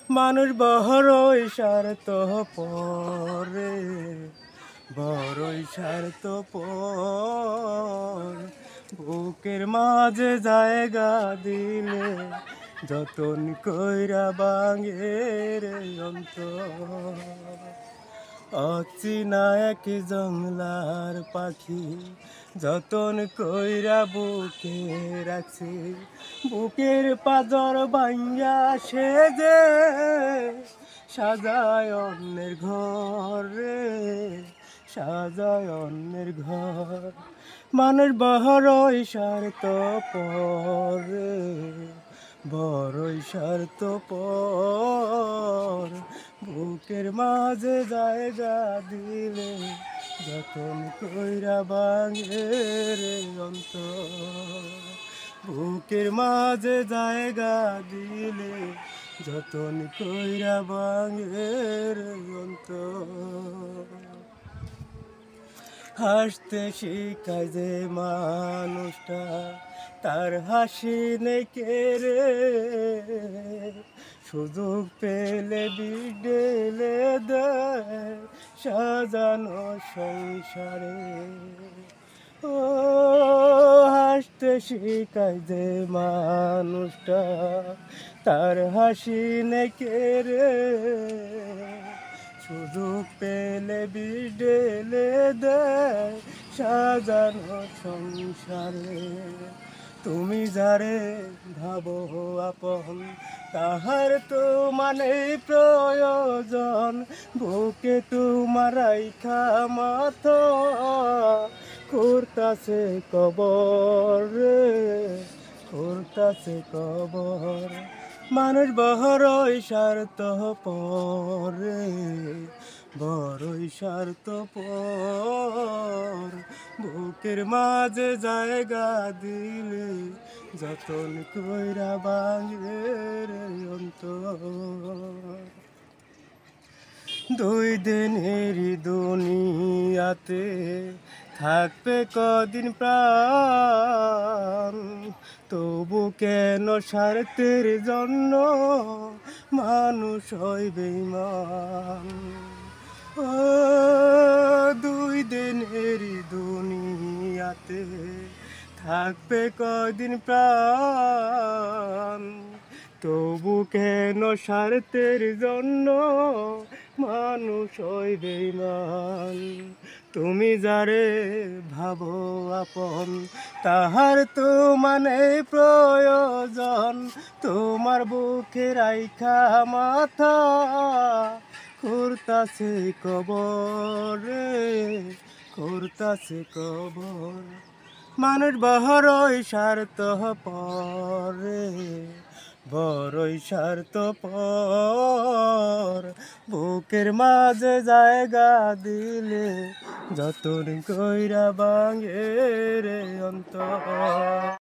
মানুষ বড়ই স্বার্থ পরে, বড়ই স্বার্থ পর। বুকের মাঝে জায়গা দিলে যতন কইরা বাঙে রে অন্তর। অচেনা এক জংলার পাখি যতন কইরা বুকে রাখছি, বুকের পাজর ভাঙ্গা সে যে সাজায় অন্যের ঘর রে, সাজায় অন্যের ঘর। মানুষ বড়ই স্বার্থ পরে, বড়ই স্বার্থ পর। বুকের মাঝে জায়গা দিলে যতন কইরা বাঙে রে অন্তর। বুকের মাঝে জায়গা দিলে যতন কইরা বাঙে রে অন্তর। হাসতে শিখায় যে মানুষটা তার হাসি নেই কেড়ে, সুযোগ পেলে বিডেলে দেয় সাজানো সংসারে। ও হাসতে শিখায় যে মানুষটা তার হাসি নেই কেড়ে, সুযোগ পেলে বিডেলে দেয় সাজানো সংসারে। তুমি যারে ভাবো আপন তাহার তো মানে প্রয়োজন, বুকে তোমার রাইখা মাথা করতাছে কবর রে, করতাছে কবর। মানুষ বড়ই স্বার্থ পরে, বড়ই স্বার্থ পর। বুকের মাঝে জায়গা দিলে যতন কইরা বাঙে রে অন্তর। দুই দিনের দুনিয়াতে থাকবে কদিন প্রাণ, তবু কেন স্বার্থের জন্য মানুষ হয় বেঈমান। ও দুই দিনের দুনিয়াতে থাকবে কদিন প্রাণ, তবু কেন স্বার্থের জন্য মানুষ হয় বেঈমান। তুমি যারে ভাবো আপন তাহার তো মানে প্রয়োজন, তোমার বুকে রাইখা মাথা করতাছে কবর রে, করতাছে কবর। মানুষ বড়ই স্বার্থ পরে, বড়ই স্বার্থ পর। বুকের মাঝে জায়গা দিলে যতন কইরা বাঙে রে অন্তর।